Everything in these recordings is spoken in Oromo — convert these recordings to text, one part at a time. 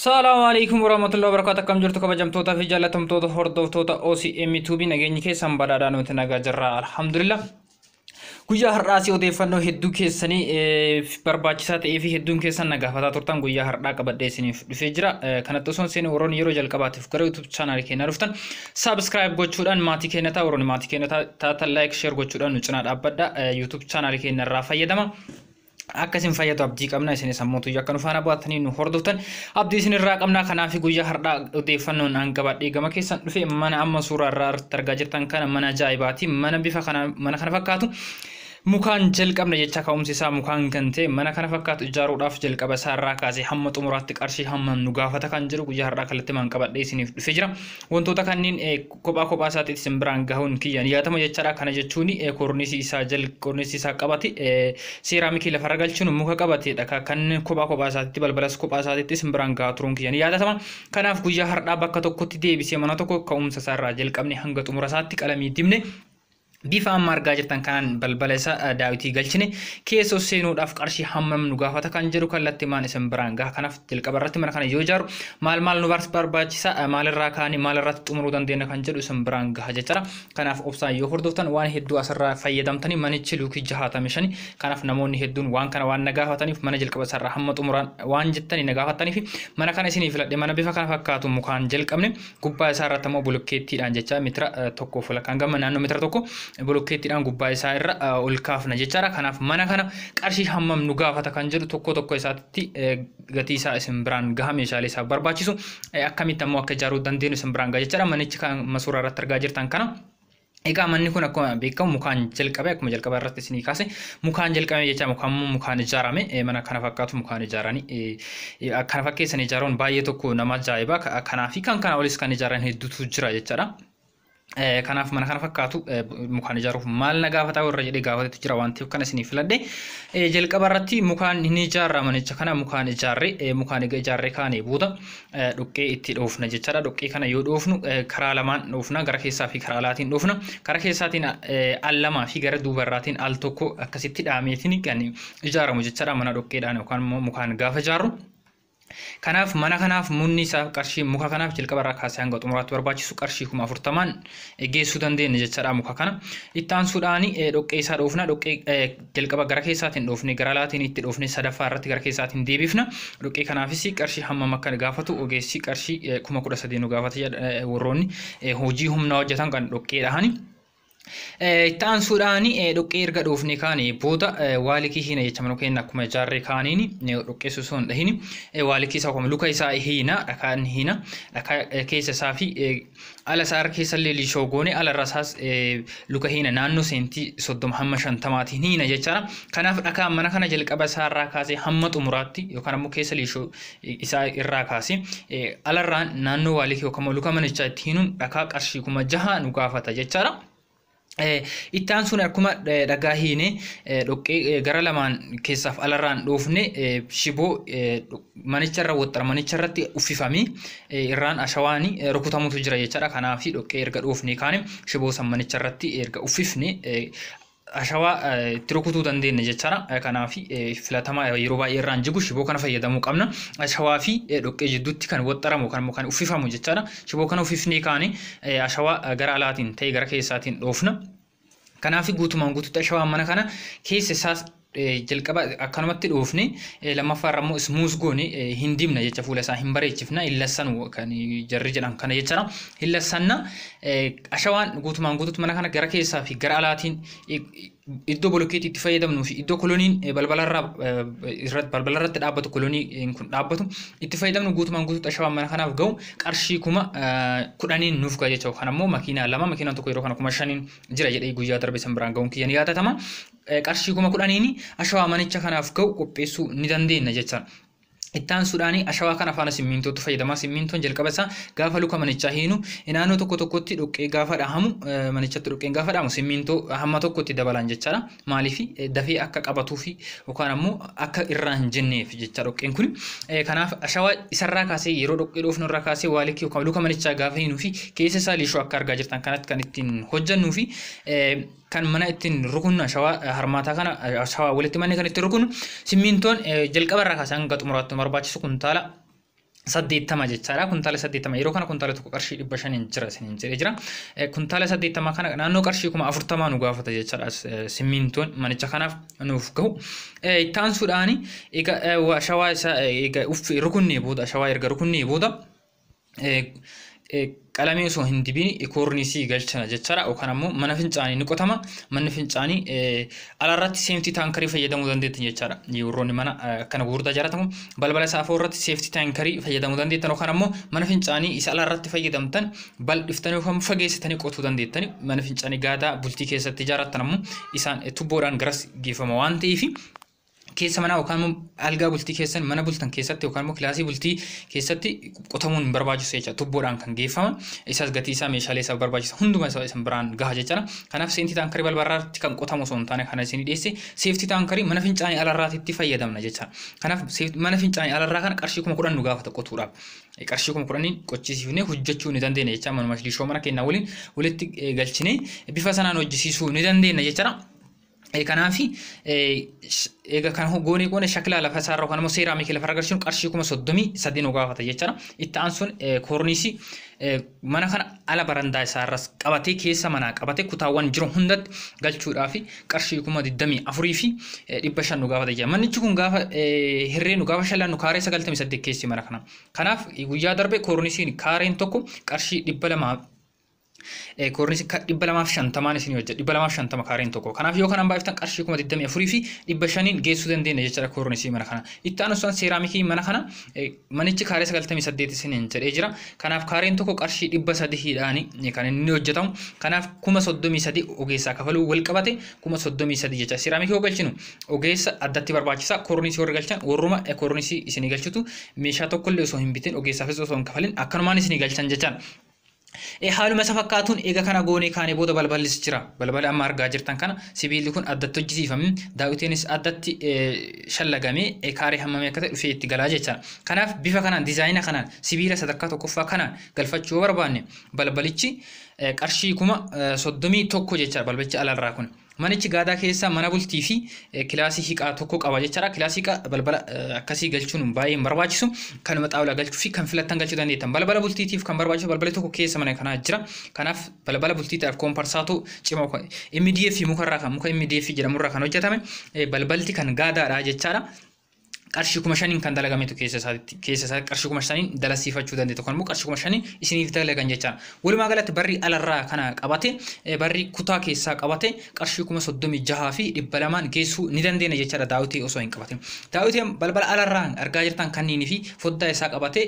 السلام عليكم ورحمة الله وبركاته. كم جرتك بجمتوتا في جالتهم توتا هردوتوتا OCM توبي نجيني كيسان بدادان وتناغا جرا الحمد لله. guyyaa har'aasii odeeffannoo hedduu keessanii barbaachisaa ta'ee fi hedduun keessan nagaafataa turtan guyyaa har'aa qabadhee isiniif dhufee jira. Kanatti osoo isin woroon yeroo jalqabaatiif gara YouTube channel keenya dhuftan subscribe gochuudhaan maatii keenya ta'a woroon maatii keenya taatan like share gochuudhaan nu cinaa dhaabbadha. YouTube channel keenya irraa fayyadama. Akkasin fayyadu abdii qabna isin sammootu yakka nu faana baatanii nu hordoftan abdii isin irraa qabna. Kanaaf guyyaa har'aa odeeffannoon an qabadhee gama keessan dhufe mana amma suuraa irraa argaa jirtan kana mana ajaa'ibaati. Mana bifa kana fakkaatu mukaan jalqabna jecha ka'umsi isaa mukaan kan ta'e mana kana fakkaatu ijaaruudhaaf jalqaba isaa irraa kaasee hamma xumuraatti qarshii hamma nu gaafata kan jiru guyyaa har'aa kallattii man qabadhee isiniif dhufee jira. Wantoota kanneen kophaa isaatti isin biraan gahuun kiyyan yaadama jechaadha. Kana jechuun korniisii isaa qabate seeraamikii lafarra galchuun muka qabateedha. Kan kophaa isaatti balbalas kophaa isaatti isin biraan gahaa turuun kiyyan yaadatama. Kanaaf guyyaa har'aa bakka tokkotti deebisee mana tokko ka'umsa isaa irraa jalqabne hanga xumura isaatti qalamii dibne bifa amma argaa jirtan kanaan balbala isaa daawitii galchine keessa seenuudhaaf qarshii hammam nu gaafata kan jedhu kallattii maan isin biraan gaha. Kanaaf jalqaba irratti mana kana yoo ijaaru maal nu barbaachisa maalirraa kaanii maalirratti xumuruu dandeenya kan jedhu isin biraan gaha jechaadha. Kanaaf obsaan yoo hordoftan waan hedduu asirraa fayyadamtanii manichi luukii 65. Kanaaf namoonni hedduun waan kana waan nagaafataniif mana jalqaba isaarraa hamma xumuraan waan jettanii nagaafataniif mana kana isinii filadhe mana bifa kana fakkaatu mukaan jalqabne gubbaa isaa irratti immoo bulukkeettiidhaan jecha meetira tokko fulakkaan gama naannoo meetira tokko bulukkeettiidhaan gubbaa isaa irra ol kaafna jechaadha. Kanaaf mana kana qarshii hammam nu gaafata kan jedhu tokko isaatti gatii isaa isin biraan gaha meeshaalee isaa barbaachisu akkamitti ammoo akka ijaaruu dandeenyu isin biraan gaha jechaadha. Manichi kan masuura irratti argaa jirtan kana egaa manni kun akkuma beekamu mukaan jalqabe akkuma jalqaba irratti isinii kaase mukaan jalqabe jecha mukaan ijaarame mana kana fakkaatu mukaan ijaaranii kana fakkeessan ijaaruun baay'ee tokko nama ajaa'iba. Kanaaf kan kana olis kan ijaaran hedduutu jira jechaadha. Kanaaf mana kana fakkaatu mukaan ijaaruuf maal na gaafataa warra jedhee gaafatetu jira waan ta'eef kana isinii filadhe. Jalqaba irratti mukaan ni ijaarra manicha kana mukaan ijaarree kaanee booda dhoqqee itti dhoofna jechaadha. Dhoqqee kana yoo dhoofnu karaa lamaan dhoofna gara keessaa fi karaa alaatiin dhoofna. Karaa keessaatiin al lamaa fi gara duubarraatiin al tokko akkasitti dhaameetiin kan ijaaramu jechaadha mana dhoqqeedhaan yookaan mukaan gaafa ijaarru. Kanaaf mana kanaaf munni isaa qarshii muka kanaaf jalqaba irraa kaasee hanga xumuraatti barbaachisu qarshii 40 geessuu dandeenya jechaadha. Muka kana itti aansuudhaan dhoqqee isaa dhoofna. Dhoqqee jalqaba gara keessaatiin dhoofne gara alaatiin itti dhoofne sadaffaa irratti gara keessaatiin deebifna. Dhoqqee kanaafis qarshii hammam akka gaafatu ogeessi qarshii 13,000 nu gaafata warroonni hojii humnaa hojjetan kan dhoqqee dhahani. Itti aansuudhaan dhoqqee erga dhoofne kaanii booda waalikii hina jecha mana keenya akkuma ijaarree kaaniin dhoqqee osoo hin dhahin waalikii isaa akkuma luka isaa hina dhakaan hina dhakaa keessa isaa fi ala isaa keessa illee liishoo goone ala irra isaas luka hina naannoo seentii 30 hamma 50 hina jechaadha. Kanaaf dhakaan mana kana jalqaba isaa irraa kaasee hamma xumuraatti yookaan ammoo keessa liishoo isaa irraa kaasee alarraan naannoo waalikii yookaan luka manichaa itti hinuun dhakaa qarshii 6,000 nu gaafata jechaadha. Itti aansuun akkuma dhagaa hiine dhoqqee gara lamaan keessaaf alarraan dhoofne shiboo manicharra waxxara manicharratti uffifamee irraan ashawaanii rukutamutu jira jechaadha. Kanaaf dhoqqee erga dhoofne kaane shiboo san manicharratti erga uffifne ashawaa itti rukutuu dandeenya jechaadha. Kanaaf filatamaa yeroo baay'ee irraan jigu shiboo kana fayyadamuu qabna. Ashawaa fi dhoqqee jidduutti kan waxxaramu kan uffifamu jechaadha. Shiboo kana uffifnee kaane ashawaa gara alaatiin ta'e gara keessaatiin dhoofna. Kanaaf guutumaan guutuutti ashawaa mana kana keessa isaas jalqaba akkanumatti dhoofne lammaffaa irraa immoo smuuz goone hin dibna jecha fuula isaa hin bareechifna hin lassanu kan jarri jedhan kana jechaadha. Hin lassanna ashawaan guutumaan guutuutti mana kana gara keessaa fi gara alaatiin iddoo bolokkeetti itti fayyadamnuu fi iddoo koloniin balbala irratti dhaabbatu koloniin kun dhaabbatu itti fayyadamnu guutumaan guutuutti ashawaan mana kanaaf ga'u qarshii 10,000 nuuf ga'a jechuudha. Kan ammoo makiinaa lama makiinaan tokko yeroo kana 5,000 jira jedhee guyyaa darbe san biraan ga'uun kiyyan yaadatama. Qarshii 10,000 ashawaa manicha kanaaf ga'u qopheessuu ni dandeenya jechaadha. Itti aansuudhaan ashawaa kana faana simmintootu fayyadama. Simmintoon jalqaba isaa gaafa luka manichaa hiinu naannoo tokkotti dhoqqee gaafa dhahamu manichatti dhoqqeen gaafa dhahamu simmintoo hamma tokkotti dabalan jechaadha. Maaliif dafee akka qabatuu fi yookaan ammoo akka irraa hin jenneef jecha dhoqqeen kun. Kanaaf ashawaa isarraa kaasee yeroo dhoqqee dhoofnu irraa kaasee waalikii yookaan luka manichaa gaafa hiinuu fi keessa isaa liishoo akka argaa jirtan kanatti kan ittiin hojjannuu fi kan mana ittiin rukunnu ashawaa harmaataa kana ashawaa walitti manni kan ittiin rukunnu simmintoon jalqaba irraa kaasee hanga xumuraatti barbaachisu kuntaala saddeettama jechaadha. Kuntaala saddeettama yeroo kana kuntaala tokko qarshii 500 jira isiniin jedhee jira. Kuntaala saddeettama kana naannoo qarshii 40,000 nu gaafata jechaadha. Simmintoon manicha kanaaf nuuf gahu. Itti aansuudhaan egaa shawaa isaa egaa rukunnee booda shawaa erga rukunnee booda qalamee osoo hin dibiin koornisii galchana jechaadha. Yookaan ammoo mana fincaanii ni qotama. Manni fincaanii alaarratti seeftii taankarii fayyadamuu dandeettan jechaadha. Yerroonni mana akkana gurguddaa jaaratamu balbala isaa afur irratti seeftii taankarii fayyadamuu dandeettan. Yookaan ammoo mana fincaanii isa alaarratti fayyadamtan bal'iftanii yookaan fageessitanii qotuu dandeettan. Mana fincaanii gaadaa bultii keessatti ijaarattan ammoo isaan tubboodhaan garas geeffama waan ta'eef keessa mana yookaan algaa bultii keessan mana bultan keessatti yookaan immoo kilaasii bultii keessatti qotamuun hin barbaachisu jecha tubboodhaan kan geeffama. Isaas gatii isaa meeshaalee isaa barbaachisa hunduma isaa isin biraan gaha jechaadha. Kanaaf seeftii taankarii balbalarratti kan qotamu osoo hin taane kana isin dhiyeesse seeftii taankarii mana fincaanii alarraatti fayyadamna jechaadha. Kanaaf mana fincaanii alarraa kana qarshii 10,000 nu gaafata qotuudhaaf. Qarshii 10,000 qochisiifnee hojjechuu ni dandeenya jecha manuma liishoo mana keenyaa waliin walitti galchinee bifa sanaan hojjisiisuu ni dandeenya jechaadha. Kanaafi egaa kan goone shaklaa lafa isaarraa yookaan immoo seeraamikii lafa agarsiisuun qarshii 33 nu gaafata jechaadha. Itti aansuun koornisii mana kana ala barandaa isaarras qabatee keessa manaa qabatee kutaawwan jiru hundatti galchuudhaaf qarshii 24,000 fi 500 nu gaafata jechuudha. Manichi kun gaafa hirree nu gaafa shallan nu kaaree 98 keessi mana kana. Kanaaf guyyaa darbe koornisiin kaareen tokko qarshii 200 koornisii 250 isin hojjedha 250 kaareen tokko. Kanaaf yoo kana baay'iftan qarshii 24,000 fi 500 geessuu dandeenya jechuudha koornisii mana kana. Itti aansuun seeraamikii mana kana manichi kaaree 98 isin jedhee jira. Kanaaf kaareen tokko qarshii 300 kan inni hojjetamu. Kanaaf 33 ogeessaa kafaluu wal qabate 33 jecha. Seeraamikii yoo galchinu ogeessa addatti barbaachisa. Koornisii warra galchan warruma koornisii isin galchitu meeshaa tokko illee osoo hin bitin ogeessaafis osoo hin kafalin akkanumaan isin galchan jechaan. Haaluma isa fakkaatuun eega kana goonee kaanee booda balballis jira. Balbala amma argaa jirtan kana sibiilli kun addatti hojjisiifame daawwitiinis addatti shallagamee kaaree hammamee akka ta'e dhufee itti galaa jechaadha. Kanaaf bifa kanaan diizaayina kanaan sibiila sadarkaa tokkoffaa kanaan galfachuu yoo barbaanne balbalichi qarshii 31 jechaadha balbalichi alarraa kun. Manichi gaadaa keessa mana bultii fi kilaasii hiiqaa tokko qaba jechaadha. Kilaasii hiiqaa balbala akkasii galchuun baay'ee hin barbaachisu. Kanuma xaawulaa galchuu fi kan filattan galchuu dandeettan. Balbala bultiitiif kan barbaachisu balballi tokko keessa mana kanaa jira. Kanaaf balbala bultiitiif koomparsaatoo cimaa MDF mukarraa kan muka MDF jedhamurraa kan hojjetame balbalti kan gaadaadha jechaadha. Qarshii 5,000 kan dalagametu keessa isaa qarshii 5,000 dalasiifachuu dandeettu kan immoo qarshii 5,000 isiniif dalagan jecha. Walumaa galatti barri alarraa kana qabate barri kutaa keessaa qabate qarshii 36,000 fi 200 geessuu ni dandeenya jechaadha daawwitii osoo hin qabatin. Daawwitiin balbala alarraa argaa jirtan kanniinii fi foddaa isaa qabate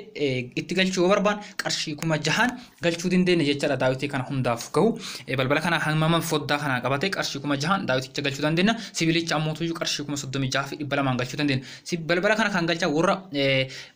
itti galchuu yoo barbaan qarshii 6,000 galchuu dandeenya jechaadha daawwitii kana hundaaf gahu. Balbala kana hammama foddaa kana qabate qarshii 6,000 daawwiticha galchuu dandeenya. Sibiilicha ammoo qarshii 36,000 fi 200 galchuu dandeenya. Balbala kana kan galcha warra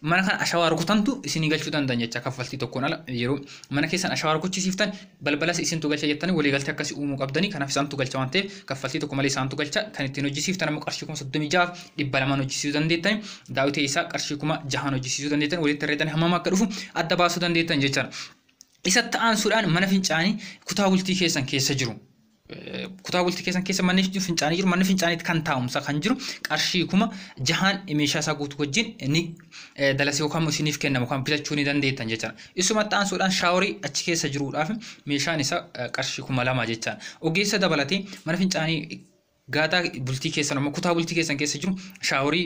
mana kana ashawaa rukutantu isinii galchuu danda'an jecha kaffaltii tokkoon ala yeroo mana keessan ashawaa rukuchisiiftan balbalas isintu galcha jettanii walii galtee akkasii uumuu qabdanii kanaaf isaantu galcha waan ta'eef kaffaltii tokko malee isaantu galcha kan ittiin hojjisiiftan ammoo qarshii 36,200 hojjisiisuu dandeettan daawwitii isaa qarshii 6,000 hojjisiisuu dandeettan walitti herreetan hammam akka dhufu adda baasuu dandeettan jechaadha. Isatti aansuudhaan mana fincaanii kutaa bultii keessan keessa jiru. Kutaa bultii keessan keessa manni fincaanii jiru manni fincaaniitti kan taa'umsa kan jiru qarshii 6,000 meeshaa isaa guutuu wajjin ni dalasee yookaan isiniif kennamu kan bitachuu ni dandeettan jechaadha. Isumatti aansuudhaan shaaworii achi keessa jiruudhaaf meeshaan isaa qarshii 2,000 jechaadha. Ogeessa dabalatee mana fincaanii gaadaa bultii keessan ammoo kutaa bultii keessan keessa jiru shaaworii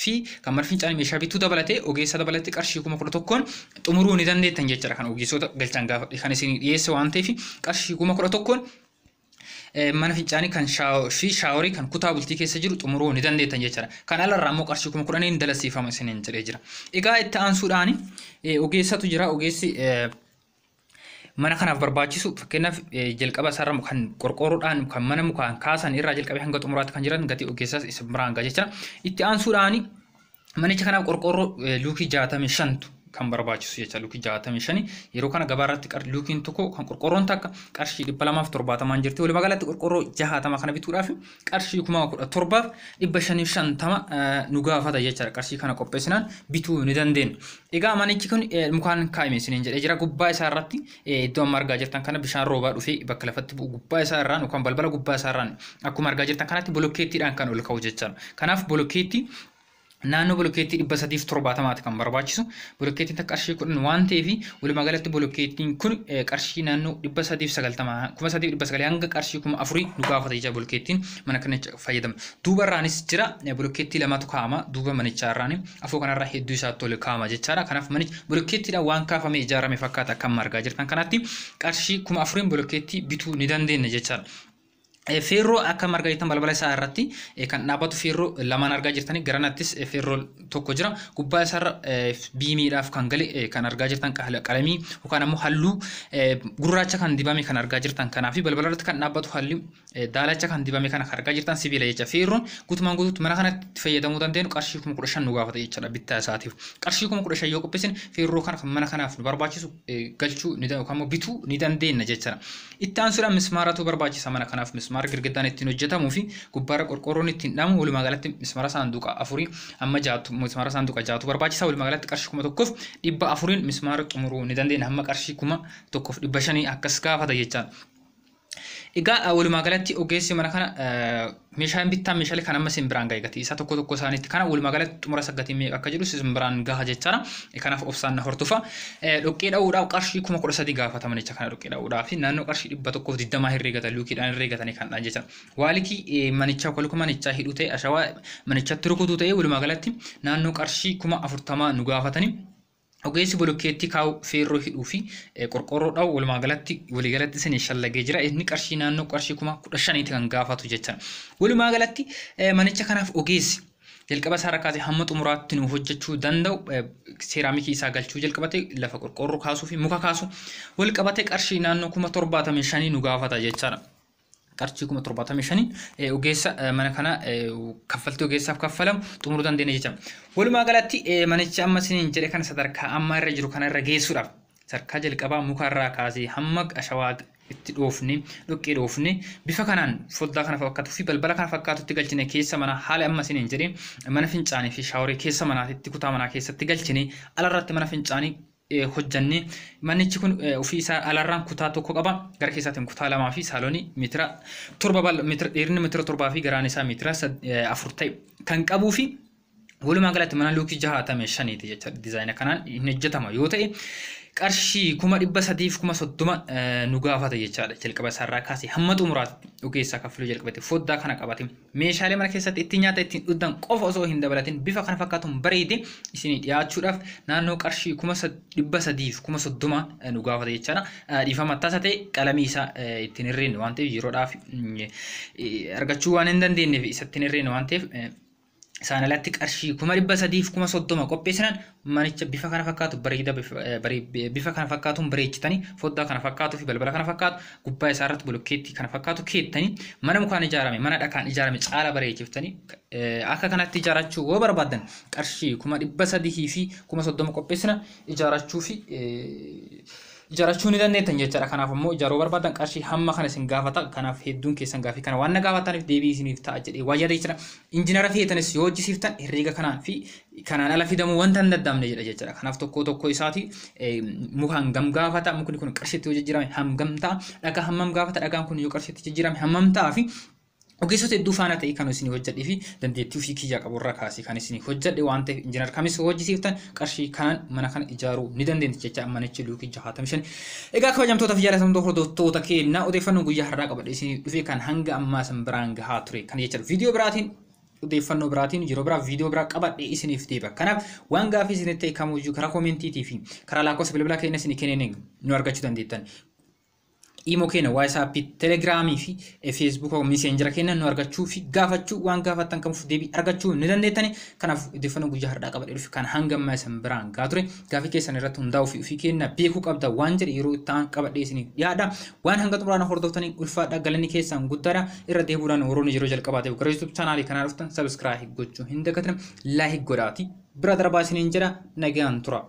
fi kan mana fincaanii meeshaa bituu dabalatee ogeessa dabalatee qarshii 11,000 xumuruu ni dandeettan jechaadha. Kan ogeessota galchan gaafa kan isin dhiyeesse waan ta'eef qarshii 11,000 mana fincaanii kan shaaworii kan kutaa bultii keessa jiru xumuruu ni dandeettan jechaadha. Kan alarraa immoo qarshii 10,000 dalasiifama isiniin jedhee jira. Egaa itti aansuudhaan ogeessatu jira. Ogeessi mana kanaaf barbaachisu fakkeenyaaf jalqaba isaarra kan qorqorroodhaan kan mana mukaan kaasan irraa jalqabee hanga xumuraatti kan jiran gatii ogeessaas isa biraan gaha jechaadha. Itti aansuudhaan manicha kanaaf qorqorroo luukii 65 kan barbaachisu jecha luukii 65 yeroo kana gabaarratti luukiin tokko kan qorqorroon takka qarshii 270 jirti. Walumaa galatti qorqorroo 60 kana bituudhaaf qarshii 17,550 nu gaafata jechaadha. Qarshii kana qopheessinaan bituu ni dandeenya. Egaa manichi kun mukaan kaa'ime isiniin jedhee jira. Gubbaa isaa irratti iddoo amma argaa jirtan kana bishaan roobaa dhufee bakka lafatti bu'u gubbaa isaa irraan yookaan balbala gubbaa isaa irraan akkuma argaa jirtan kanatti bolokkeettiidhaan kan ol ka'u jechaadha. Kanaaf bolokkeettii naannoo bolokkeettii 370 kan barbaachisu bolokkeettiin takka qarshii 10 waan ta'eef walumaa galatti bolokkeettiin kun qarshii naannoo 390 3,900 hanga qarshii 4,000 nu gaafata jecha bolokkeettiin mana kana fayyadama. Duubarraanis jira bolokkeettii lamatu kaa'ama duuba manichaarraan afoo kanarraa hedduu isaatti ol kaa'ama jechaadha. Kanaaf manichi bolokkeettiidhaan waan kaafamee ijaarame fakkaata akkam argaa jirtan kanatti qarshii 4,000 bolokkeettii bituu ni dandeenya jechaadha. Ferro akka margaa jirtan balbala isaa irratti kan dhaabbatu ferro lamaan argaa jirtanii garanattis ferro tokko jira gubbaa isaarra biimiidhaaf kan gale kan argaa jirtan qalamii yookaan ammoo halluu gurraacha kan dibame kan argaa jirtan kanaafi balbala irratti kan dhaabbatu halluu daalacha kan dibame kan argaa jirtan sibiila jecha ferroon guutumaan guutuutti mana kanatti fayyadamuu dandeenyu qarshii 15,000 nu gaafata jechaadha bittaa isaatiif qarshii 15,000 yoo qopheessin ferroo kana kan mana kanaaf nu barbaachisu galchuu ni yookaan ammoo bituu ni dandeenya jechaadha. Itti aansuudhaan mismaaratu barbaachisa mana kanaaf mismaara girgiddaan ittiin hojjetamuu fi gubbaarra qorqorroon ittiin dhamu walumaa galatti mismaara saanduqa 4 amma 6 mismaara saanduqa 6 barbaachisa walumaa galatti qarshii 1,400 mismaara xumuruu ni dandeenya hamma qarshii 1,500 akkas gaafata jechaadha. Egaa walumaa galatti ogeessi mana kana meeshaan bittaa meeshaalee kan amma simbiraan gaayigati isa tokko isaaniitti kana walumaa galatti xumura saggatii meeqa akka jedhu simbiraan gaha jechaadha. Kanaaf obsaan hordofa dhoqqee dha'uudhaaf qarshii 13,000 gaafataman jecha kana dhoqqee dha'uudhaaf naannoo qarshii 120 herreegatan luukiidhaan herreegatanii kan dhaan jecha waalikii manichaa kolku manichaa hidhu ta'e ashawaa manichatti rukutuu ta'e walumaa galatti naannoo qarshii 40,000 nu gaafatanii. Ogeessi bolokkeettii kaa'u ferroo hidhuu fi qorqorroo dha'u walumaa galatti walii galatti isin shallagee jira inni qarshii naannoo qarshii 15,000 kan gaafatu jecha walumaa galatti manicha kanaaf ogeessi jalqaba isaa rakkaatee hamma xumuraatti nu hojjechuu danda'u seeraamikii isaa galchuu jalqabate lafa qorqorroo kaasuu fi muka kaasu wal qabate qarshii naannoo 75,000 nu gaafata jechaadha. Qarshii 75,000 ogeessa mana kana kaffaltii ogeessaaf kaffalamu xumuruu dandeenya jecha. Walumaa galatti manicha amma isiniin jedhe kana sadarkaa amma irra jiru kana irra geessuudhaaf sadarkaa jalqabaa mukarraa kaasee hamma ashawaa itti dhoofne dhoqqee dhoofne bifa kanaan foddaa kana fakkaatuu fi balbala kana fakkaatutti galchine keessa mana haala amma isiniin jedhe mana fincaanii fi shaaworii keessa manaatti kutaa manaa keessatti galchine alarratti mana fincaanii hojjanne manichi kun ofii isaa alarraan kutaa tokko qaba gara keessaatiin kutaa lamaa fi saaloonii meetira 7 meetira dheerina meetira 7 fi garaan isaa meetira 4 ta'e kan qabuu fi walumaa galatti mana luukii 65 jecha diizaayina kanaan hin hojjetama yoo ta'e qarshii 330 nu gaafata jechaadha. Jalqaba isaarraa kaasee hamma xumuraatti ogeessaa kaffaluu jalqabate foddaa kana qabate meeshaalee mana keessatti ittiin nyaata ittiin dhudhan qofa osoo hin dabalatin bifa kana fakkaatuun bareede isinii dhiyaachuudhaaf naannoo qarshii 330 nu gaafata jechaadha. Dhiifama taasa ta'e qalamii isaa ittiin hirreennu waan ta'eef yeroodhaaf argachuu waan hin dandeenyeef isa ittiin hirreennu waan ta'eef isaan alatti qarshii 330 qopheessinan manicha bifa kana fakkaatu bareeda bifa kana fakkaatuun bareechitanii foddaa kana fakkaatu fi balbala kana fakkaatu gubbaa isaa irratti bolokkeettii kana fakkaatu keettanii mana mukaan ijaarame mana dhakaan ijaarame caala bareechiftanii akka kanatti ijaarachuu yoo barbaadan qarshii 330 qopheessina ijaarachuu fi ijaarachuu ni dandeettan jechaadha. Kanaaf immoo ijaaruu barbaadan qarshii hamma kana isin gaafata. Kanaaf hedduun keessan gaafii kana waan na gaafataniif deebii isiniif ta'a jedhee waayyaa jechuudha. Injiinara feetanis yoo hojjisiiftan herreega kanaan fi kanaan ala fidamuu wanta hin dadhabne jedha jechaadha. Kanaaf tokko isaati mukaan gam gaafata mukni kun qarshiitti yoo jijjiirame hammam ta'a dhagaa hammam gaafata dhagaan kun yoo qarshiitti jijjiirame hammam ta'a fi ogeessota hedduu faana ta'e kan isin hojjedhee fi dandeettii ofii kiyyaa qaburraa kaasee kan isin hojjedhe waan ta'eef injiinar kamis hojjisiiftan qarshii kanaan mana kana ijaaruu ni dandeenya jecha manichi luukii 65. Egaa kabajamtoota fi jaalatamtoota hordoftoota keenya odeeffannoo guyyaa har'aa qabadhe isin dhufee kan hanga ammaa san biraan gahaa ture kan jecha viidiyoo biraatiin odeeffannoo biraatiin yeroo biraa viidiyoo biraa qabadhe isiniif deebi'a. Kanaaf waan gaafii isinitti ta'e kamuyyuu karaa koomentiitii fi karaa lakkoofsa bilbilaa keenya isin kenneen nu argachuu dandeettan. Imo keenya WhatsApp, Telegram fi Facebook Messenger keenya nu argachuu fi gaafachuu waan gaafattan kamuuf deebii argachuu ni dandeettani. Kanaaf odeeffannoo guyyaa har'aa qabadhe dhufi kan hanga ammaa isin biraan gahaa ture gaafii keessan irratti hundaa'uu fi ofii keenya beekuu qabda waan jedhe yeroo itti aan qabadhe isiniif dhiyaadha. Waan hanga xumuraan hordoftanii ulfaadha galanni keessan guddaadha irra deebuudhaan woroonni yeroo jalqabaateef gara YouTube channel kanaa dhuftan subscribe gochuu hin dagatinaa like godhaati bira darbaa isiniin jedha nagaan tura.